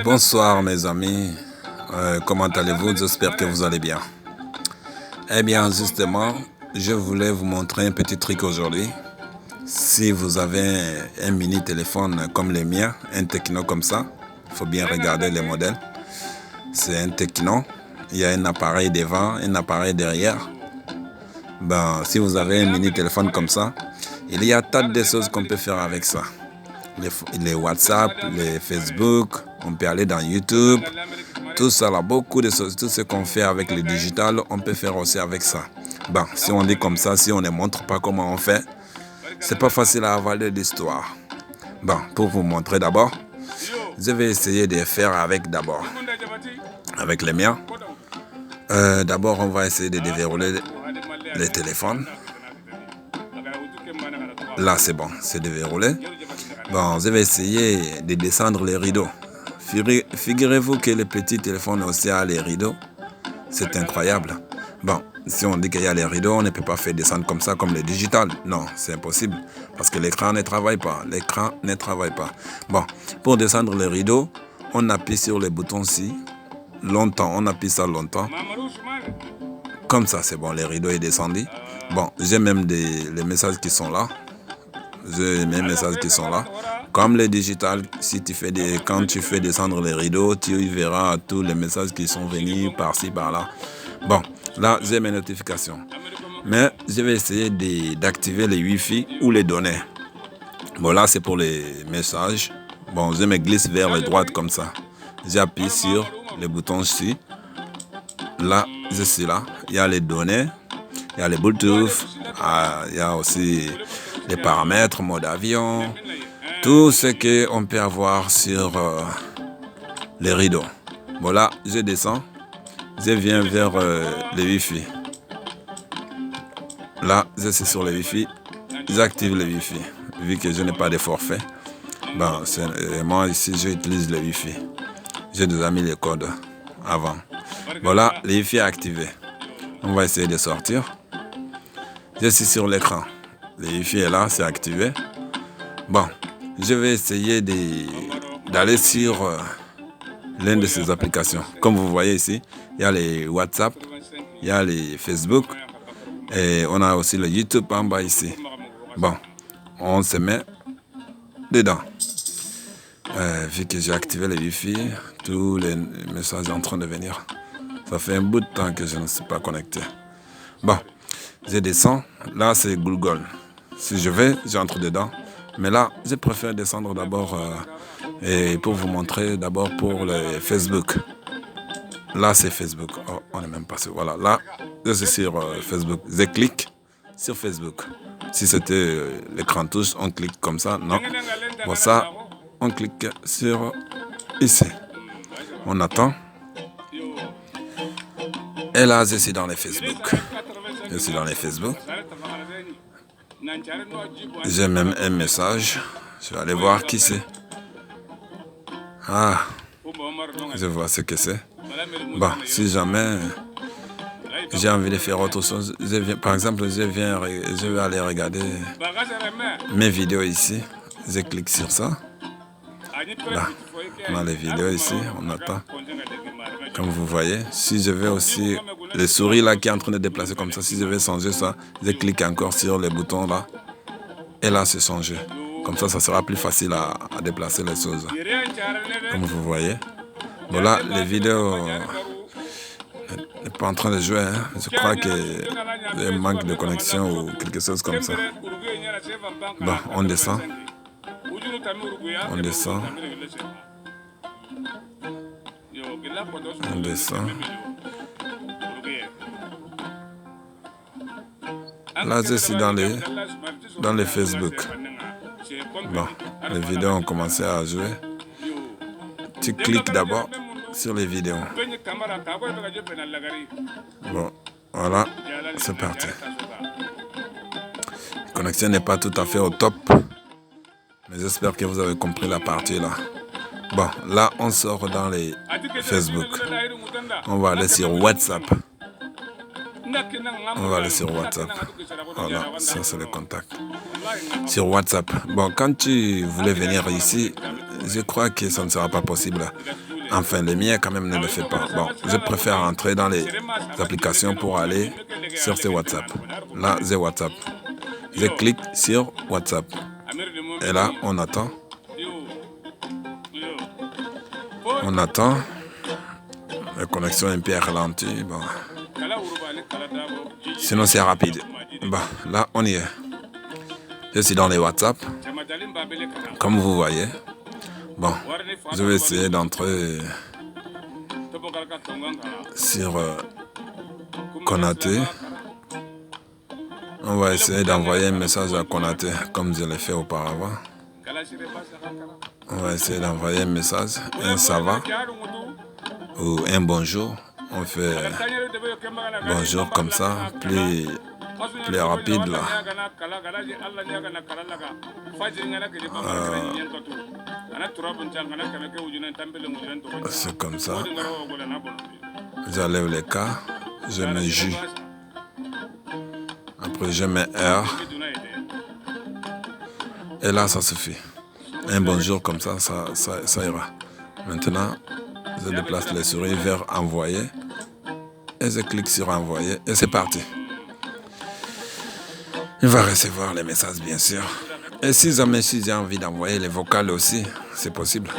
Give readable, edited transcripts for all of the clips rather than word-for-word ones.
Bonsoir mes amis, comment allez-vous? J'espère que vous allez bien. Eh bien justement, je voulais vous montrer un petit truc aujourd'hui. Si vous avez un mini téléphone comme le mien, un Tecno comme ça, il faut bien regarder les modèles. C'est un Tecno, il y a un appareil devant, un appareil derrière. Ben, si vous avez un mini téléphone comme ça, il y a tas de choses qu'on peut faire avec ça. Les WhatsApp, les Facebook, on peut aller dans YouTube, tout ça là, beaucoup de choses, tout ce qu'on fait avec le digital, on peut faire aussi avec ça. Bon, si on dit comme ça, si on ne montre pas comment on fait, c'est pas facile à avaler l'histoire. Bon, pour vous montrer d'abord, je vais essayer de faire avec les miens. D'abord, on va essayer de déverrouiller le téléphone. Là, c'est bon, c'est déverrouillé. Bon, je vais essayer de descendre les rideaux. Figurez-vous que le petit téléphone aussi a les rideaux. C'est incroyable. Bon, si on dit qu'il y a les rideaux, on ne peut pas faire descendre comme ça, comme le digital. Non, c'est impossible. Parce que l'écran ne travaille pas. L'écran ne travaille pas. Bon, pour descendre les rideaux, on appuie sur les boutons-ci. Longtemps, on appuie ça longtemps. Comme ça, c'est bon, les rideaux est descendu. Bon, j'ai même les messages qui sont là. J'ai mes messages qui sont là. Comme le digital, si quand tu fais descendre les rideaux, tu verras tous les messages qui sont venus par-ci, par-là. Bon, là, j'ai mes notifications. Mais je vais essayer d'activer les Wi-Fi ou les données. Bon, là, c'est pour les messages. Bon, je me glisse vers la droite comme ça. J'appuie sur les boutons ici. Là, je suis là. Il y a les données. Il y a les Bluetooth. Il y a aussi les paramètres, mode avion. Tout ce qu'on peut avoir sur les rideaux. Bon, là, je descends. Je viens vers le Wi-Fi. Là, je suis sur le Wi-Fi. J'active le Wi-Fi. Vu que je n'ai pas de forfait. Bon, moi, ici, j'utilise le Wi-Fi. J'ai déjà mis les codes avant. Voilà, le Wi-Fi est activé. On va essayer de sortir. Je suis sur l'écran. Le Wi-Fi est là, c'est activé. Bon, je vais essayer d'aller sur l'une de ces applications. Comme vous voyez ici, il y a les WhatsApp, il y a les Facebook et on a aussi le YouTube en bas ici. Bon, on se met dedans. Vu que j'ai activé le Wi-Fi, tous les messages sont en train de venir. Ça fait un bout de temps que je ne suis pas connecté. Bon, je descends. Là, c'est Google. Si je vais, j'entre dedans. Mais là, je préfère descendre d'abord et pour vous montrer d'abord pour le Facebook. Là, c'est Facebook. Oh, on n'est même pas sûr. Voilà, là, je suis sur Facebook. Je clique sur Facebook. Si c'était l'écran touche, on clique comme ça. Non. Bon, ça, on clique sur ici. On attend. Et là, je suis dans les Facebook. Je suis dans les Facebook. J'ai même un message. Je vais aller voir qui c'est. Ah, je vois ce que c'est. Bon, si jamais j'ai envie de faire autre chose, par exemple, je vais aller regarder mes vidéos ici. Je clique sur ça. Là, on a les vidéos ici, on attend. Comme vous voyez, si je vais aussi, le souris là qui est en train de déplacer comme ça, si je vais changer ça, je clique encore sur les boutons là. Et là, c'est changé. Comme ça sera plus facile à déplacer les choses. Comme vous voyez. Bon là, les vidéos n'est pas en train de jouer. Hein. Je crois qu'il y a un manque de connexion ou quelque chose comme ça. Bon, on descend. On descend. On descend. Là, je suis dans les Facebook. Bon, les vidéos ont commencé à jouer. Tu cliques d'abord sur les vidéos. Bon, voilà, c'est parti. La connexion n'est pas tout à fait au top. Mais j'espère que vous avez compris la partie là. Bon, là, on sort dans les Facebook. On va aller sur WhatsApp. On va aller sur WhatsApp. Voilà, ça c'est le contact. Sur WhatsApp. Bon, quand tu voulais venir ici, je crois que ça ne sera pas possible. Enfin, les miens quand même ne le fait pas. Bon, je préfère entrer dans les applications pour aller sur ces WhatsApp. Là, j'ai WhatsApp. Je clique sur WhatsApp. Et là, on attend. On attend. La connexion est un peu ralentie. Bon. Sinon, c'est rapide. Bon, là, on y est. Je suis dans les WhatsApp. Comme vous voyez. Bon, je vais essayer d'entrer sur Konaté. On va essayer d'envoyer un message à Konaté comme je l'ai fait auparavant. On va essayer d'envoyer un message, un ça va ou un bonjour. On fait bonjour comme ça, plus rapide là. C'est comme ça. J'enlève les K, je mets J. Après je mets R. Et là ça suffit. Un bonjour comme ça, ça ira. Maintenant, je déplace les souris vers envoyer. Et je clique sur envoyer. Et c'est parti. Il va recevoir les messages bien sûr. Et si jamais j'ai envie d'envoyer les vocales aussi, c'est possible.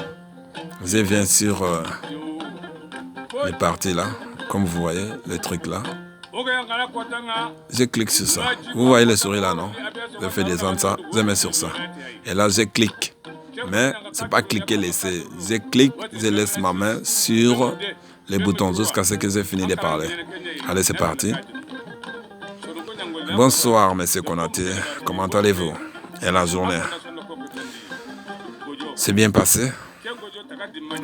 Je viens sur les parties là, comme vous voyez, les trucs là. Je clique sur ça. Vous voyez les souris là, non? Je fais descendre ça, je mets sur ça. Et là, je clique. Mais c'est pas cliquer, laisser. Je clique, je laisse ma main sur les boutons jusqu'à ce que j'ai fini de parler. Allez, c'est parti. Bonsoir, monsieur Konaté. Comment allez-vous? Et la journée? C'est bien passé?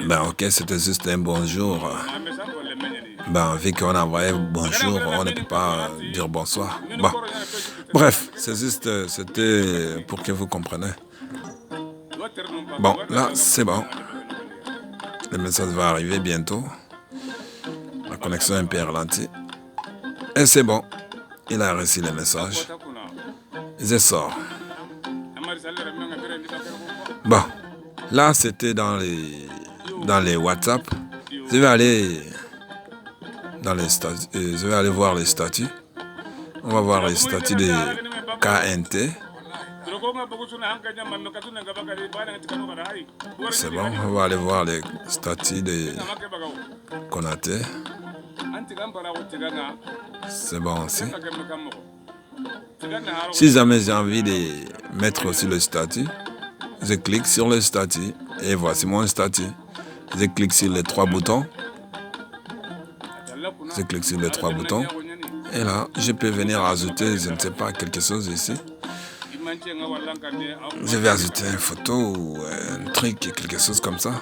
Ben ok, c'était juste un bonjour. Ben vu qu'on a envoyé bonjour, on ne peut pas dire bonsoir. Bon, bref, c'est juste, c'était pour que vous compreniez. Bon, là, c'est bon. Le message va arriver bientôt. La connexion est un peu ralentie. Et c'est bon. Il a reçu le message. Je sors. Bon, là, c'était dans les WhatsApp. Je vais aller dans les statuts. Je vais aller voir les statuts. On va voir les statuts de KNT. C'est bon, on va aller voir les statuts de Konaté. C'est bon aussi. Si jamais j'ai envie de mettre aussi le statut, je clique sur le statut et voici mon statut. Je clique sur les trois boutons. Je clique sur les trois boutons. Et là, je peux venir ajouter, je ne sais pas, quelque chose ici. Je vais ajouter une photo ou un truc, quelque chose comme ça.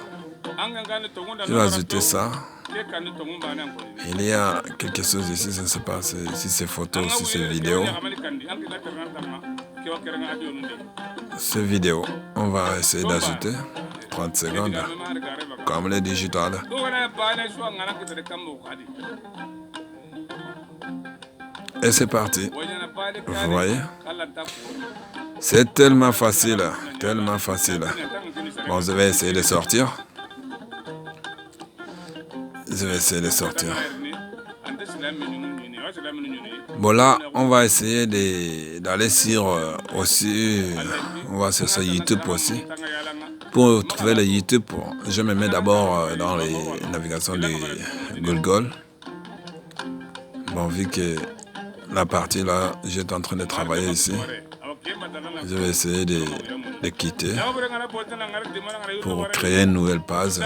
Je vais ajouter ça. Il y a quelque chose ici, je ne sais pas si c'est photo ou si c'est vidéo. C'est vidéo. On va essayer d'ajouter 30 secondes. Comme les digitales. Et c'est parti. Vous voyez? C'est tellement facile. Tellement facile. Bon, je vais essayer de sortir. Je vais essayer de sortir. Bon là, on va essayer d'aller sur aussi, on va sur YouTube aussi. Pour trouver le YouTube, je me mets d'abord dans les navigations de Google. Bon, vu que la partie là, j'étais en train de travailler ici, je vais essayer de quitter pour créer une nouvelle page.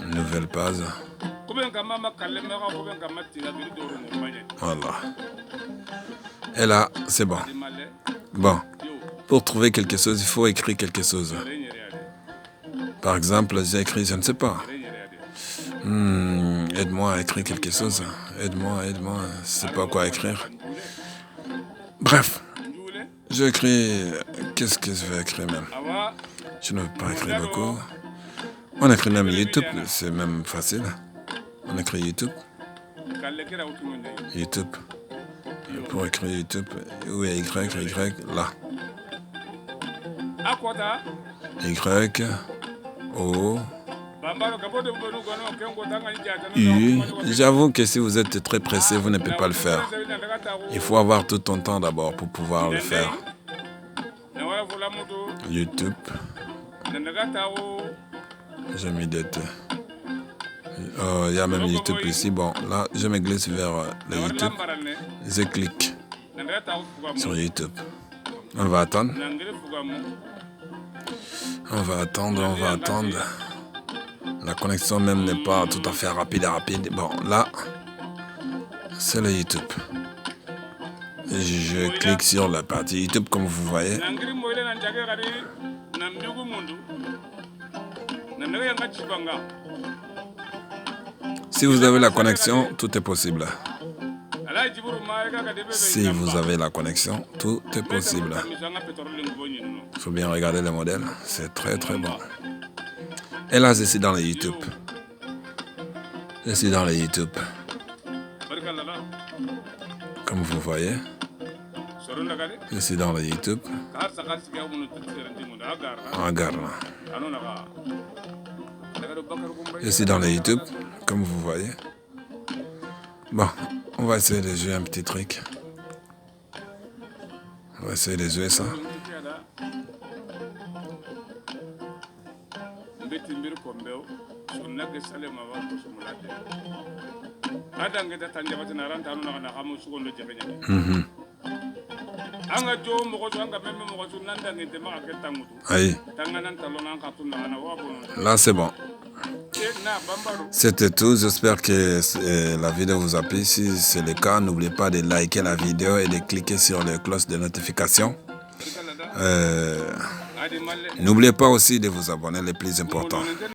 Une nouvelle page. Voilà. Et là, c'est bon. Bon. Pour trouver quelque chose, il faut écrire quelque chose. Par exemple, j'ai écrit, je ne sais pas. Aide-moi à écrire quelque chose. Aide-moi. Je ne sais pas quoi écrire. Bref. J'écris. Qu'est-ce que je vais écrire même? Je ne veux pas écrire beaucoup. On écrit même YouTube, c'est même facile. On écrit YouTube. YouTube. Pour écrire YouTube, où est Y, là. Y, O, U. J'avoue que si vous êtes très pressé, vous ne pouvez pas le faire. Il faut avoir tout ton temps d'abord pour pouvoir le faire. YouTube. J'ai mis des T. Il y a même YouTube ici. Bon, là, je me glisse vers le YouTube. Je clique sur YouTube. On va attendre. On va attendre. La connexion même n'est pas tout à fait rapide. Bon, là, c'est le YouTube. Et je clique sur la partie YouTube comme vous voyez. Si vous avez la connexion, tout est possible. Si vous avez la connexion, tout est possible. Il faut bien regarder le modèle. C'est très très bon. Et là, je suis dans le YouTube. Comme vous voyez. Je suis dans le YouTube. Regarde là. Je suis dans le YouTube, comme vous voyez. Bon, on va essayer de jouer un petit truc. On va essayer de jouer ça. Aïe. Là c'est bon. C'était tout. J'espère que la vidéo vous a plu. Si c'est le cas, n'oubliez pas de liker la vidéo et de cliquer sur la cloche de notification. N'oubliez pas aussi de vous abonner, le plus important.